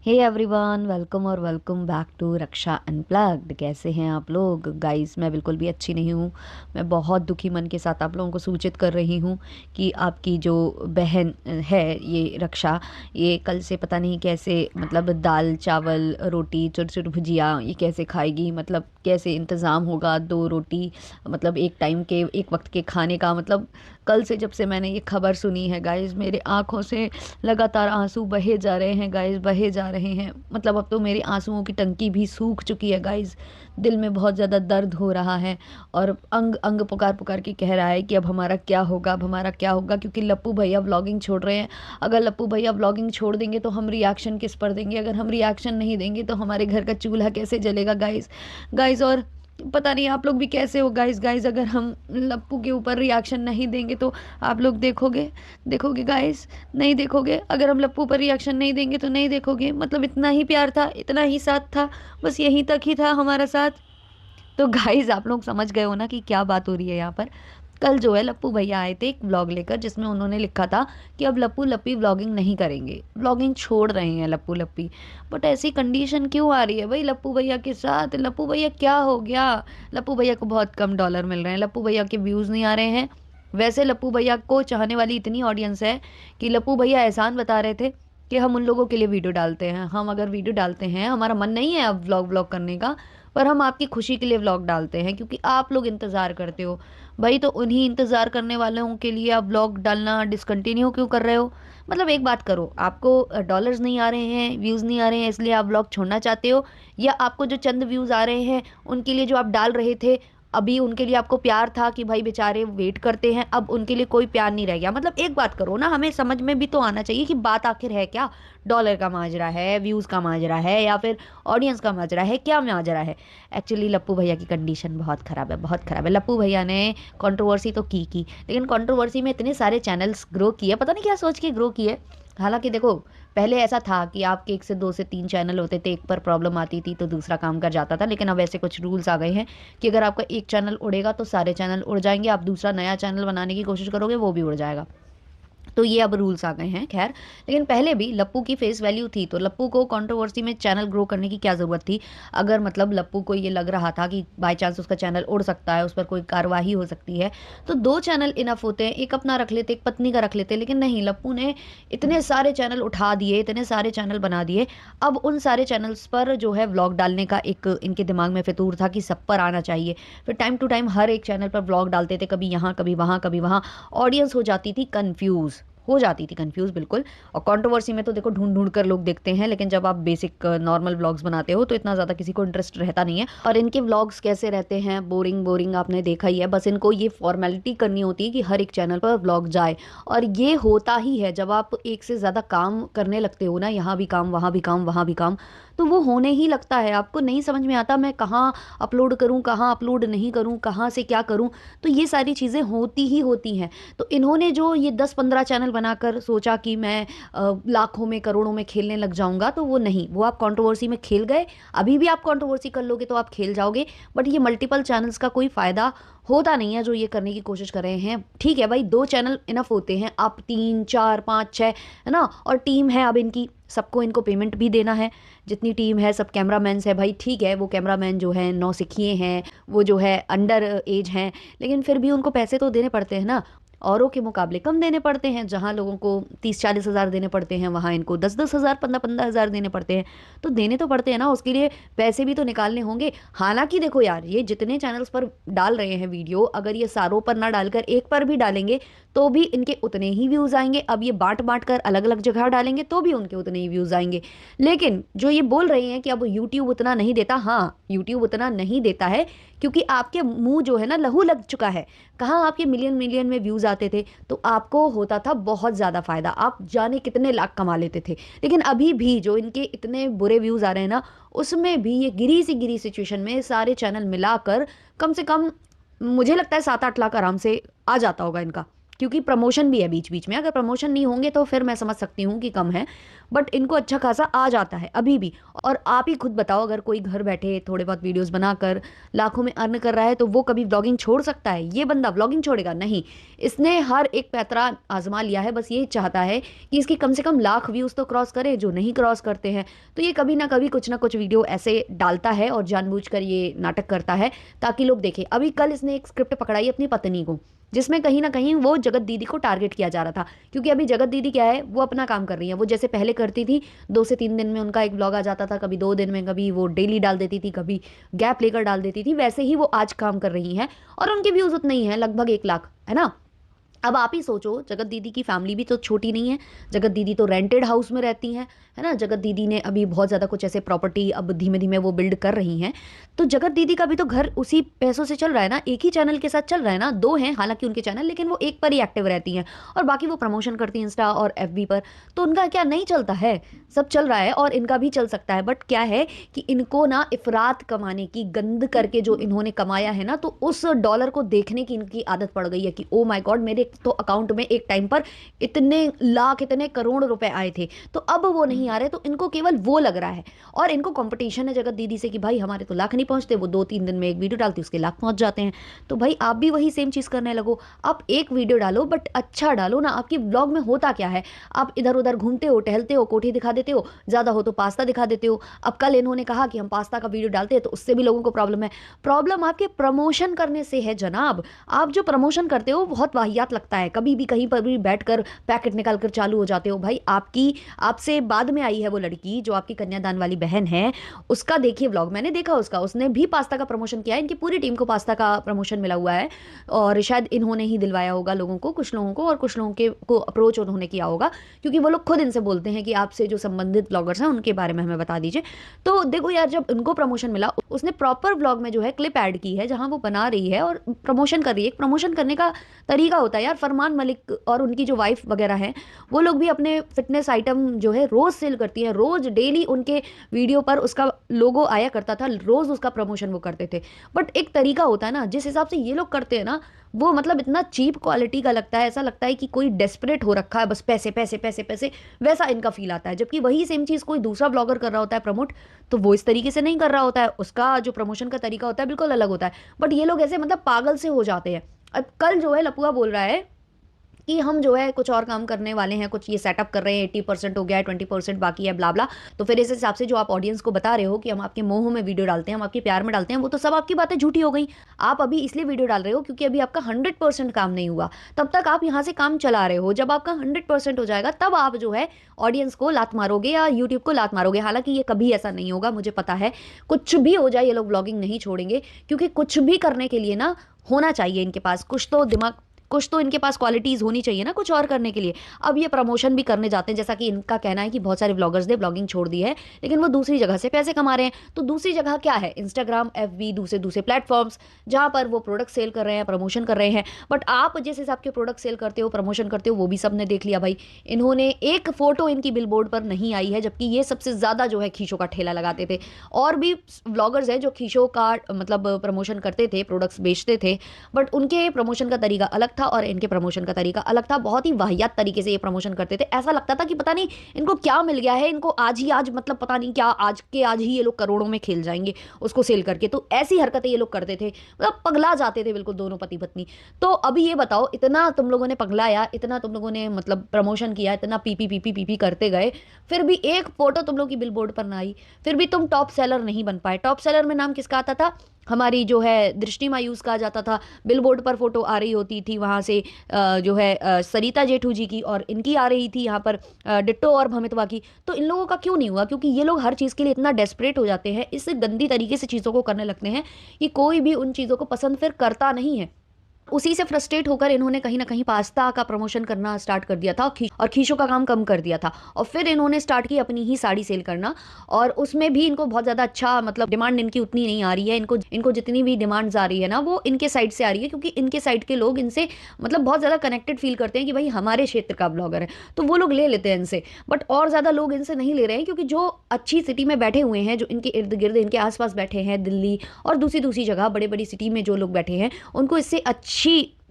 हे everyone, welcome और welcome back to Raksha unplugged. कैसे हैं आप लोग गाइस? मैं बिल्कुल भी अच्छी नहीं हूँ। मैं बहुत दुखी मन के साथ आप लोगों को सूचित कर रही हूँ कि आपकी जो बहन है ये रक्षा, ये कल से पता नहीं कैसे, मतलब दाल चावल रोटी छोटी छोटी भुजिया ये कैसे खाएगी। मतलब कैसे इंतज़ाम होगा दो रोटी, मतलब एक टाइम के एक वक्त के खाने का। मतलब कल से जब से मैंने ये खबर सुनी है गाइस, मेरे आंखों से लगातार आंसू बहे जा रहे हैं गाइस, बहे जा रहे हैं। मतलब अब तो मेरी आंसुओं की टंकी भी सूख चुकी है गाइस। दिल में बहुत ज़्यादा दर्द हो रहा है और अंग अंग पुकार पुकार के कह रहा है कि अब हमारा क्या होगा, अब हमारा क्या होगा, क्योंकि लप्पू भैया व्लॉगिंग छोड़ रहे हैं। अगर लप्पू भैया व्लॉगिंग छोड़ देंगे तो हम रिएक्शन किस पर देंगे? अगर हम रिएक्शन नहीं देंगे तो हमारे घर का चूल्हा कैसे जलेगा गाइस? गाइस और पता नहीं आप लोग भी कैसे हो गाइस। गाइस अगर हम लप्पू के ऊपर रिएक्शन नहीं देंगे तो आप लोग देखोगे, देखोगे गाइस? नहीं देखोगे। अगर हम लप्पू पर रिएक्शन नहीं देंगे तो नहीं देखोगे। मतलब इतना ही प्यार था, इतना ही साथ था, बस यहीं तक ही था हमारा साथ। तो गाइस आप लोग समझ गए हो ना कि क्या बात हो रही है यहाँ पर। कल जो है लप्पू भैया आए थे एक व्लॉग लेकर, जिसमें उन्होंने लिखा था कि अब लप्पू लप्पी व्लॉगिंग नहीं करेंगे, व्लॉगिंग छोड़ रहे हैं लप्पू लप्पी। बट ऐसी कंडीशन क्यों आ रही है भाई लप्पू भैया के साथ? लप्पू भैया क्या हो गया? लप्पू भैया को बहुत कम डॉलर मिल रहे हैं, लप्पू भैया के व्यूज़ नहीं आ रहे हैं। वैसे लप्पू भैया को चाहने वाली इतनी ऑडियंस है कि लप्पू भैया एहसान बता रहे थे कि हम उन लोगों के लिए वीडियो डालते हैं। हम अगर वीडियो डालते हैं, हमारा मन नहीं है अब व्लॉग व्लॉग करने का, पर हम आपकी खुशी के लिए व्लॉग डालते हैं क्योंकि आप लोग इंतज़ार करते हो भाई। तो उन्हीं इंतज़ार करने वालों के लिए आप व्लॉग डालना डिसकंटिन्यू क्यों कर रहे हो? मतलब एक बात करो, आपको डॉलर्स नहीं आ रहे हैं, व्यूज़ नहीं आ रहे हैं, इसलिए आप व्लॉग छोड़ना चाहते हो? या आपको जो चंद व्यूज़ आ रहे हैं उनके लिए जो आप डाल रहे थे, अभी उनके लिए आपको प्यार था कि भाई बेचारे वेट करते हैं, अब उनके लिए कोई प्यार नहीं रह गया? मतलब एक बात करो ना, हमें समझ में भी तो आना चाहिए कि बात आखिर है क्या। डॉलर का माजरा है, व्यूज़ का माजरा है, या फिर ऑडियंस का माजरा है? क्या माजरा है? एक्चुअली लप्पू भैया की कंडीशन बहुत ख़राब है, बहुत ख़राब है। लप्पू भैया ने कंट्रोवर्सी तो की, लेकिन कंट्रोवर्सी में इतने सारे चैनल्स ग्रो किए, पता नहीं क्या सोच के ग्रो किए। हालांकि देखो, पहले ऐसा था कि आपके एक से दो से तीन चैनल होते थे, एक पर प्रॉब्लम आती थी तो दूसरा काम कर जाता था। लेकिन अब ऐसे कुछ रूल्स आ गए हैं कि अगर आपका एक चैनल उड़ेगा तो सारे चैनल उड़ जाएंगे, आप दूसरा नया चैनल बनाने की कोशिश करोगे वो भी उड़ जाएगा। तो ये अब रूल्स आ गए हैं, खैर। लेकिन पहले भी लप्पू की फेस वैल्यू थी, तो लप्पू को कंट्रोवर्सी में चैनल ग्रो करने की क्या ज़रूरत थी? अगर मतलब लप्पू को ये लग रहा था कि बाय चांस उसका चैनल उड़ सकता है, उस पर कोई कार्रवाई हो सकती है, तो दो चैनल इनफ होते हैं, एक अपना रख लेते, एक पत्नी का रख लेते। लेकिन नहीं, लप्पू ने इतने सारे चैनल उठा दिए, इतने सारे चैनल बना दिए। अब उन सारे चैनल्स पर जो है व्लॉग डालने का एक इनके दिमाग में फितूर था कि सब पर आना चाहिए। फिर टाइम टू टाइम हर एक चैनल पर व्लॉग डालते थे, कभी यहाँ कभी वहाँ कभी वहाँ। ऑडियंस हो जाती थी कंफ्यूज, हो जाती थी कंफ्यूज बिल्कुल। और कंट्रोवर्सी में तो देखो ढूंढ ढूंढ कर लोग देखते हैं, लेकिन जब आप बेसिक नॉर्मल व्लॉग्स बनाते हो तो इतना ज़्यादा किसी को इंटरेस्ट रहता नहीं है। और इनके व्लॉग्स कैसे रहते हैं? बोरिंग बोरिंग, आपने देखा ही है। बस इनको ये फॉर्मेलिटी करनी होती है कि हर एक चैनल पर व्लॉग जाए। और ये होता ही है जब आप एक से ज़्यादा काम करने लगते हो ना, यहाँ भी काम वहाँ भी काम वहाँ भी काम, तो वो होने ही लगता है। आपको नहीं समझ में आता मैं कहाँ अपलोड करूँ, कहाँ अपलोड नहीं करूँ, कहाँ से क्या करूँ। तो ये सारी चीज़ें होती ही होती हैं। तो इन्होंने जो ये 10-15 चैनल बनाकर सोचा कि मैं लाखों में करोड़ों में खेलने लग जाऊंगा, तो वो नहीं, वो आप कंट्रोवर्सी में खेल गए। अभी भी आप कंट्रोवर्सी कर लोगे तो आप खेल जाओगे। बट ये मल्टीपल चैनल्स का कोई फ़ायदा होता नहीं है जो ये करने की कोशिश कर रहे हैं। ठीक है भाई, दो चैनल इनफ होते हैं, आप तीन चार पाँच छः, है ना? और टीम है अब इनकी, सबको इनको पेमेंट भी देना है। जितनी टीम है सब कैमरामैन्स है भाई, ठीक है वो कैमरामैन जो है नौसिखिए हैं, वो जो है अंडर एज हैं, लेकिन फिर भी उनको पैसे तो देने पड़ते हैं ना। औरों के मुकाबले कम देने पड़ते हैं। जहाँ लोगों को 30-40 हज़ार देने पड़ते हैं, वहाँ इनको 10-10 हज़ार 15-15 हज़ार देने पड़ते हैं। तो देने तो पड़ते हैं ना, उसके लिए पैसे भी तो निकालने होंगे। हालांकि देखो यार, ये जितने चैनल्स पर डाल रहे हैं वीडियो, अगर ये सारों पर ना डालकर एक पर भी डालेंगे तो भी इनके उतने ही व्यूज़ आएंगे। अब ये बांट बांट कर अलग अलग जगह डालेंगे तो भी उनके उतने ही व्यूज़ आएंगे। लेकिन जो ये बोल रहे हैं कि अब यूट्यूब उतना नहीं देता, हाँ यूट्यूब उतना नहीं देता है क्योंकि आपके मुंह जो है ना लहू लग चुका है। कहाँ आपके मिलियन मिलियन में व्यूज़ आते थे तो आपको होता था बहुत ज़्यादा फ़ायदा, आप जाने कितने लाख कमा लेते थे। लेकिन अभी भी जो इनके इतने बुरे व्यूज़ आ रहे हैं ना, उसमें भी ये गिरी सिचुएशन में सारे चैनल मिलाकर कम से कम मुझे लगता है 7-8 लाख आराम से आ जाता होगा इनका। क्योंकि प्रमोशन भी है बीच बीच में। अगर प्रमोशन नहीं होंगे तो फिर मैं समझ सकती हूँ कि कम है, बट इनको अच्छा खासा आ जाता है अभी भी। और आप ही खुद बताओ, अगर कोई घर बैठे थोड़े बहुत वीडियोस बनाकर लाखों में अर्न कर रहा है तो वो कभी व्लॉगिंग छोड़ सकता है? ये बंदा व्लॉगिंग छोड़ेगा नहीं। इसने हर एक पैतरा आजमा लिया है, बस ये चाहता है कि इसकी कम से कम लाख व्यूज़ तो क्रॉस करे, जो नहीं क्रॉस करते हैं तो ये कभी ना कुछ वीडियो ऐसे डालता है और जानबूझकर ये नाटक करता है ताकि लोग देखें। अभी कल इसने एक स्क्रिप्ट पकड़ाई अपनी पत्नी को, जिसमें कहीं ना कहीं वो जगत दीदी को टारगेट किया जा रहा था, क्योंकि अभी जगत दीदी क्या है, वो अपना काम कर रही है। वो जैसे पहले करती थी 2 से 3 दिन में उनका एक व्लॉग आ जाता था, कभी 2 दिन में, कभी वो डेली डाल देती थी, कभी गैप लेकर डाल देती थी, वैसे ही वो आज काम कर रही हैं और उनके व्यूज़ उतने ही हैं, लगभग 1 लाख, है ना। अब आप ही सोचो, जगत दीदी की फैमिली भी तो छोटी नहीं है। जगत दीदी तो रेंटेड हाउस में रहती हैं, है ना। जगत दीदी ने अभी बहुत ज़्यादा कुछ ऐसे प्रॉपर्टी अब धीमे धीमे वो बिल्ड कर रही हैं। तो जगत दीदी का भी तो घर उसी पैसों से चल रहा है ना, एक ही चैनल के साथ चल रहा है ना। 2 हैं हालांकि उनके चैनल, लेकिन वो एक पर ही एक्टिव रहती हैं और बाकी वो प्रमोशन करती हैं इंस्टा और एफबी पर। तो उनका क्या नहीं चलता है? सब चल रहा है और इनका भी चल सकता है। बट क्या है कि इनको ना इफरात कमाने की, गंद करके जो इन्होंने कमाया है ना, तो उस डॉलर को देखने की इनकी आदत पड़ गई है कि ओ माय गॉड, मेरे तो अकाउंट में एक टाइम पर इतने लाख, इतने करोड़ रुपए आए थे, तो अब वो नहीं आ रहे। तो इनको केवल वो लग रहा है और इनको कंपटीशन है जगत दीदी से कि भाई हमारे तो लाख नहीं पहुंचते, वो 2-3 दिन में एक वीडियो डालती उसके लाख पहुंच जाते हैं। तो भाई आप भी वही सेम चीज़ करने लगो। आप एक वीडियो डालो बट अच्छा डालो ना। आपकी ब्लॉग में होता क्या है? आप इधर उधर घूमते हो, टहलते हो, कोठी दिखा देते हो, ज़्यादा हो तो पास्ता दिखा देते हो। अब कल इन्होंने कहा कि हम पास्ता का वीडियो डालते हैं तो उससे भी लोगों को प्रॉब्लम है। प्रॉब्लम आपके प्रमोशन करने से है जनाब। आप जो प्रमोशन करते हो बहुत वाहियात लगता है। कभी भी कहीं पर भी बैठकर पैकेट निकाल कर चालू हो जाते हो। भाई आपसे बाद में आई है वो लड़की जो आपकी कन्यादान वाली बहन है, उसका देखिए व्लॉग, मैंने देखा उसका, उसने भी पास्ता का प्रमोशन किया है। इनकी पूरी टीम को पास्ता का प्रमोशन मिला हुआ है और शायद इन्होंने ही दिलवाया होगा लोगों को, कुछ लोगों को, और कुछ लोगों के को अप्रोच उन्होंने किया होगा, क्योंकि वो लोग खुद इनसे बोलते हैं कि आपसे जो संबंधित ब्लॉगर्स हैं उनके बारे में हमें बता दीजिए। तो देखो यार, जब उनको प्रमोशन मिला, उसने प्रॉपर व्लॉग में जो है क्लिप ऐड की है जहां वो बना रही है और प्रमोशन कर रही है। एक प्रमोशन करने का तरीका होता है यार। फरमान मलिक और उनकी जो वाइफ वगैरह हैं, वो लोग भी अपने फिटनेस आइटम जो है रोज सेल करती है। रोज डेली उनके वीडियो पर उसका लोगो आया करता था, रोज उसका प्रमोशन वो करते थे। बट एक तरीका होता है ना, जिस हिसाब से ये लोग करते हैं ना, वो मतलब इतना चीप क्वालिटी का लगता है। ऐसा लगता है कि कोई डेस्परेट हो रखा है, बस पैसे पैसे पैसे पैसे, वैसा इनका फील आता है। जबकि वही सेम चीज़ कोई दूसरा ब्लॉगर कर रहा होता है प्रमोट, तो वो इस तरीके से नहीं कर रहा होता है। उसका जो प्रमोशन का तरीका होता है बिल्कुल अलग होता है। बट ये लोग ऐसे मतलब पागल से हो जाते हैं। अब कल जो है लपुआ बोल रहा है कि हम जो है कुछ और काम करने वाले हैं, कुछ ये सेटअप कर रहे हैं, 80% हो गया है, 20% बाकी है, ब्ला ब्ला। तो फिर इस हिसाब से जो आप ऑडियंस को बता रहे हो कि हम आपके मोह में वीडियो डालते हैं, हम आपके प्यार में डालते हैं, वो तो सब आपकी बातें झूठी हो गई। आप अभी इसलिए वीडियो डाल रहे हो क्योंकि अभी आपका 100% काम नहीं हुआ। तब तक आप यहाँ से काम चला रहे हो। जब आपका 100% हो जाएगा तब आप जो है ऑडियंस को लात मारोगे या यूट्यूब को लात मारोगे। हालांकि ये कभी ऐसा नहीं होगा, मुझे पता है। कुछ भी हो जाए ये लोग ब्लॉगिंग नहीं छोड़ेंगे, क्योंकि कुछ भी करने के लिए ना होना चाहिए इनके पास कुछ तो दिमाग, कुछ तो इनके पास क्वालिटीज़ होनी चाहिए ना कुछ और करने के लिए। अब ये प्रमोशन भी करने जाते हैं, जैसा कि इनका कहना है कि बहुत सारे व्लॉगर्स ने ब्लॉगिंग छोड़ दी है, लेकिन वो दूसरी जगह से पैसे कमा रहे हैं। तो दूसरी जगह क्या है? इंस्टाग्राम, एफबी, दूसरे दूसरे प्लेटफॉर्म्स जहाँ पर वो प्रोडक्ट सेल कर रहे हैं, प्रमोशन कर रहे हैं। बट आप जिस हिसाब के प्रोडक्ट सेल करते हो, प्रमोशन करते हो, वो भी सबने देख लिया भाई। इन्होंने एक फ़ोटो इनकी बिलबोर्ड पर नहीं आई है, जबकि ये सबसे ज़्यादा जो है खींचों का ठेला लगाते थे। और भी व्लॉगर्स हैं जो खींचों का मतलब प्रमोशन करते थे, प्रोडक्ट्स बेचते थे, बट उनके प्रमोशन का तरीका अलग था और इनके प्रमोशन का तरीका अलग था। बहुत ही वाहियात तरीके से ये प्रमोशन करते थे। ऐसा लगता था कि पता नहीं इनको क्या मिल गया है, इनको आज ही आज मतलब पता नहीं क्या आज ही ये लोग करोड़ों में खेल जाएंगे उसको सेल करके। तो ऐसी हरकतें ये लोग करते थे, मतलब पगला जाते थे बिल्कुल दोनों पति पत्नी। तो अभी ये बताओ, इतना तुम लोगों ने पगलाया, इतना तुम लोगों ने मतलब प्रमोशन किया, इतना पीपी करते गए, फिर भी एक फोटो तुम लोग की बिलबोर्ड पर ना आई, फिर भी तुम टॉप सेलर नहीं बन पाए। टॉप सेलर में नाम किसका आता था? हमारी जो है दृष्टि मायूस कहा जाता था। बिलबोर्ड पर फोटो आ रही होती थी वहाँ से जो है सरिता जेठू जी की, और इनकी आ रही थी यहाँ पर डिट्टो और भमितवा की। तो इन लोगों का क्यों नहीं हुआ? क्योंकि ये लोग हर चीज़ के लिए इतना डेस्परेट हो जाते हैं, इस गंदी तरीके से चीज़ों को करने लगते हैं कि कोई भी उन चीज़ों को पसंद फिर करता नहीं है। उसी से फ्रस्ट्रेट होकर इन्होंने कहीं ना कहीं पास्ता का प्रमोशन करना स्टार्ट कर दिया था और खींचों का काम कम कर दिया था। और फिर इन्होंने स्टार्ट की अपनी ही साड़ी सेल करना, और उसमें भी इनको बहुत ज़्यादा अच्छा मतलब डिमांड इनकी उतनी नहीं आ रही है। इनको जितनी भी डिमांड्स आ रही है ना, वो इनके साइड से आ रही है, क्योंकि इनके साइड के लोग इनसे मतलब बहुत ज़्यादा कनेक्टेड फील करते हैं कि भाई हमारे क्षेत्र का ब्लॉगर है, तो वो लोग ले लेते हैं इनसे। बट और ज़्यादा लोग इनसे नहीं ले रहे हैं, क्योंकि जो अच्छी सिटी में बैठे हुए हैं, जो इनके इर्द गिर्द इनके आसपास बैठे हैं, दिल्ली और दूसरी जगह बड़ी बड़ी सिटी में जो लोग बैठे हैं, उनको इससे अच्छी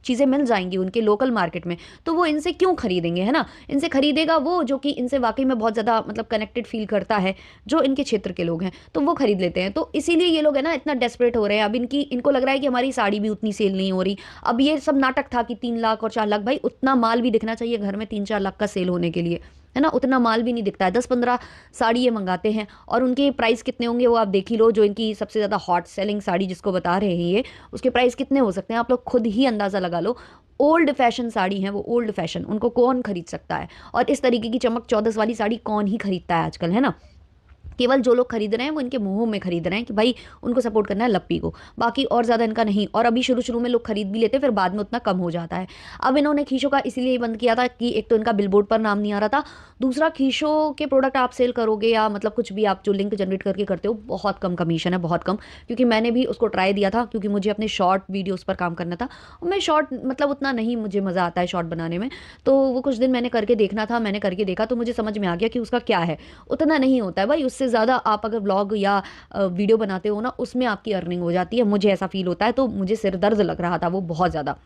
चीज़ें मिल जाएंगी उनके लोकल मार्केट में, तो वो इनसे क्यों खरीदेंगे, है ना। इनसे खरीदेगा वो जो कि इनसे वाकई में बहुत ज़्यादा मतलब कनेक्टेड फील करता है, जो इनके क्षेत्र के लोग हैं, तो वो खरीद लेते हैं। तो इसीलिए ये लोग है ना इतना डेस्परेट हो रहे हैं। अब इनको लग रहा है कि हमारी साड़ी भी उतनी सेल नहीं हो रही। अब ये सब नाटक था कि 3 लाख और 4 लाख, भाई उतना माल भी दिखना चाहिए घर में 3-4 लाख का सेल होने के लिए, है ना। उतना माल भी नहीं दिखता है। 10-15 साड़ी ये मंगाते हैं और उनके प्राइस कितने होंगे वो आप देख ही लो। जो इनकी सबसे ज़्यादा हॉट सेलिंग साड़ी जिसको बता रहे हैं ये, उसके प्राइस कितने हो सकते हैं आप लोग खुद ही अंदाज़ा लगा लो। ओल्ड फैशन साड़ी है वो, ओल्ड फैशन, उनको कौन खरीद सकता है। और इस तरीके की चमक चौदस वाली साड़ी कौन ही खरीदता है आजकल, है ना। केवल जो लोग खरीद रहे हैं वो इनके मुंहों में खरीद रहे हैं कि भाई उनको सपोर्ट करना है लप्पी को, बाकी और ज़्यादा इनका नहीं। और अभी शुरू शुरू में लोग खरीद भी लेते हैं, फिर बाद में उतना कम हो जाता है। अब इन्होंने खीशो का इसीलिए ही बंद किया था कि एक तो इनका बिलबोर्ड पर नाम नहीं आ रहा था, दूसरा खीशो के प्रोडक्ट आप सेल करोगे या मतलब कुछ भी आप जो लिंक जनरेट करके करते हो, बहुत कम कमीशन है, बहुत कम। क्योंकि मैंने भी उसको ट्राई दिया था, क्योंकि मुझे अपने शॉर्ट वीडियोज़ पर काम करना था। और मैं शॉर्ट मतलब उतना नहीं मुझे मज़ा आता है शॉर्ट बनाने में, तो वो कुछ दिन मैंने करके देखना था। मैंने करके देखा तो मुझे समझ में आ गया कि उसका क्या है, उतना नहीं होता है भाई। उससे ज़्यादा आप अगर ब्लॉग या वीडियो बनाते हो ना, उसमें आपकी अर्निंग हो जाती है, मुझे ऐसा फील होता है। तो मुझे सिर दर्द लग रहा था वो बहुत ज़्यादा।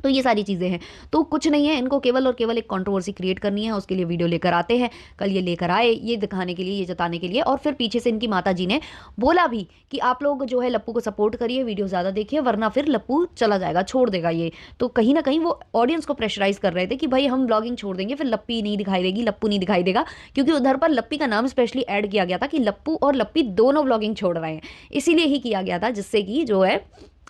तो ये सारी चीज़ें हैं। तो कुछ नहीं है, इनको केवल और केवल एक कंट्रोवर्सी क्रिएट करनी है, उसके लिए वीडियो लेकर आते हैं। कल ये लेकर आए ये दिखाने के लिए, ये जताने के लिए। और फिर पीछे से इनकी माता जी ने बोला भी कि आप लोग जो है लप्पू को सपोर्ट करिए, वीडियो ज़्यादा देखिए, वरना फिर लप्पू चला जाएगा, छोड़ देगा ये। तो कहीं ना कहीं वो ऑडियंस को प्रेशराइज कर रहे थे कि भाई हम ब्लॉगिंग छोड़ देंगे, फिर लप्पी नहीं दिखाई देगी, लप्पू नहीं दिखाई देगा। क्योंकि उधर पर लप्पी का नाम स्पेशली ऐड किया गया था कि लप्पू और लप्पी दोनों ब्लॉगिंग छोड़ रहे हैं, इसीलिए ही किया गया था, जिससे कि जो है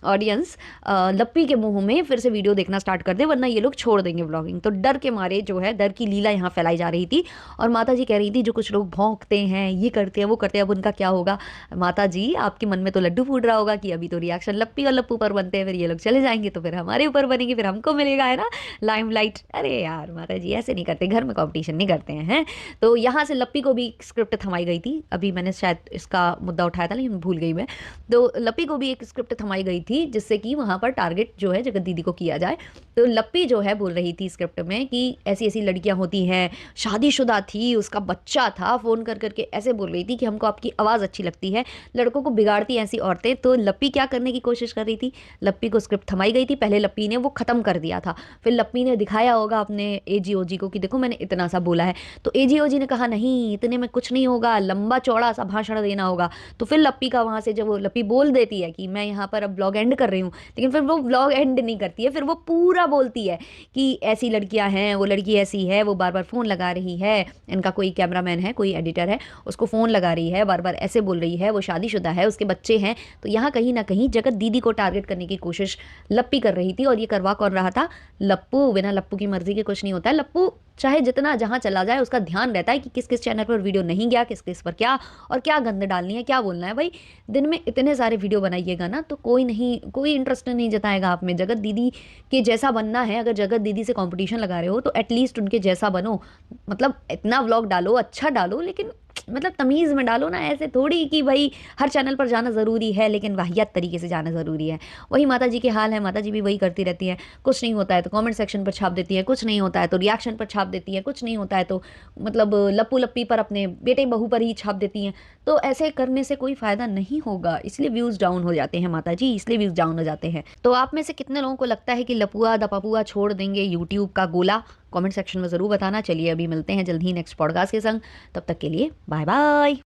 ऑडियंस लप्पी के मुंह में फिर से वीडियो देखना स्टार्ट कर दे, वरना ये लोग छोड़ देंगे व्लॉगिंग। तो डर के मारे जो है डर की लीला यहाँ फैलाई जा रही थी। और माता जी कह रही थी जो कुछ लोग भौंकते हैं, ये करते हैं, वो करते हैं, अब उनका क्या होगा। माता जी आपके मन में तो लड्डू फूट रहा होगा कि अभी तो रिएक्शन लप्पी और लप्पू पर बनते हैं, फिर ये लोग चले जाएंगे तो फिर हमारे ऊपर बनेंगे, फिर हमको मिलेगा, है ना, लाइमलाइट। अरे यार माता जी ऐसे नहीं करते, घर में कॉम्पिटिशन नहीं करते हैं। तो यहाँ से लप्पी को भी स्क्रिप्ट थमाई गई थी। अभी मैंने शायद इसका मुद्दा उठाया था लेकिन भूल गई मैं। तो लप्पी को भी एक स्क्रिप्ट थमाई गई थी, जिससे कि वहाँ पर टारगेट जो है जगत दीदी को किया जाए। तो लप्पी जो है बोल रही थी स्क्रिप्ट में कि ऐसी ऐसी लड़कियां होती हैं, शादीशुदा थी, उसका बच्चा था, फ़ोन कर करके ऐसे बोल रही थी कि हमको आपकी आवाज़ अच्छी लगती है, लड़कों को बिगाड़ती ऐसी औरतें। तो लप्पी क्या करने की कोशिश कर रही थी, लप्पी को स्क्रिप्ट थमाई गई थी। पहले लप्पी ने वो ख़त्म कर दिया था, फिर लप्पी ने दिखाया होगा अपने एजीओजी को कि देखो मैंने इतना सा बोला है। तो एजीओजी ने कहा नहीं इतने में कुछ नहीं होगा, लंबा चौड़ा सा भाषण देना होगा। तो फिर लप्पी का वहाँ से जब वो लप्पी बोल देती है कि मैं यहाँ पर अब ब्लॉग एंड कर रही हूँ, लेकिन फिर वो व्लॉग एंड नहीं करती है, फिर वो पूरा बोलती है कि ऐसी लड़कियां हैं, वो लड़की ऐसी है, वो बार बार फ़ोन लगा रही है, इनका कोई कैमरामैन है, कोई एडिटर है, उसको फ़ोन लगा रही है, बार बार ऐसे बोल रही है, वो शादीशुदा है, उसके बच्चे हैं। तो यहाँ कहीं ना कहीं जगत दीदी को टारगेट करने की कोशिश लप्पी कर रही थी। और ये करवा कौन रहा था, लप्पू। बिना लप्पू की मर्जी के कुछ नहीं होता है। लप्पू चाहे जितना जहाँ चला जाए उसका ध्यान रहता है कि किस किस चैनल पर वीडियो नहीं गया, किस किस पर क्या और क्या गंद डालनी है, क्या बोलना है। भाई दिन में इतने सारे वीडियो बनाइएगा ना तो कोई नहीं, कोई इंटरेस्ट नहीं जताएगा आप में। जगत दीदी के जैसा बनना है, अगर जगत दीदी से कंपटीशन लगा रहे हो तो एटलीस्ट उनके जैसा बनो। मतलब इतना व्लॉग डालो, अच्छा डालो, लेकिन मतलब तमीज़ में डालो ना, ऐसे थोड़ी कि भाई हर चैनल पर जाना ज़रूरी है लेकिन वाहियात तरीके से जाना ज़रूरी है। वही माता जी के हाल है, माता जी भी वही करती रहती हैं। कुछ नहीं होता है तो कमेंट सेक्शन पर छाप देती है, कुछ नहीं होता है तो रिएक्शन पर छाप देती है, कुछ नहीं होता है तो मतलब लप्पू लप्पी पर अपने बेटे बहू पर ही छाप देती हैं। तो ऐसे करने से कोई फ़ायदा नहीं होगा, इसलिए व्यूज़ डाउन हो जाते हैं माता जी, इसलिए व्यूज़ डाउन हो जाते हैं। तो आप में से कितने लोगों को लगता है कि लपुआ दपपुआ छोड़ देंगे यूट्यूब का गोला, कमेंट सेक्शन में ज़रूर बताना। चलिए अभी मिलते हैं जल्द ही नेक्स्ट पॉडकास्ट के संग, तब तक के लिए बाय बाय।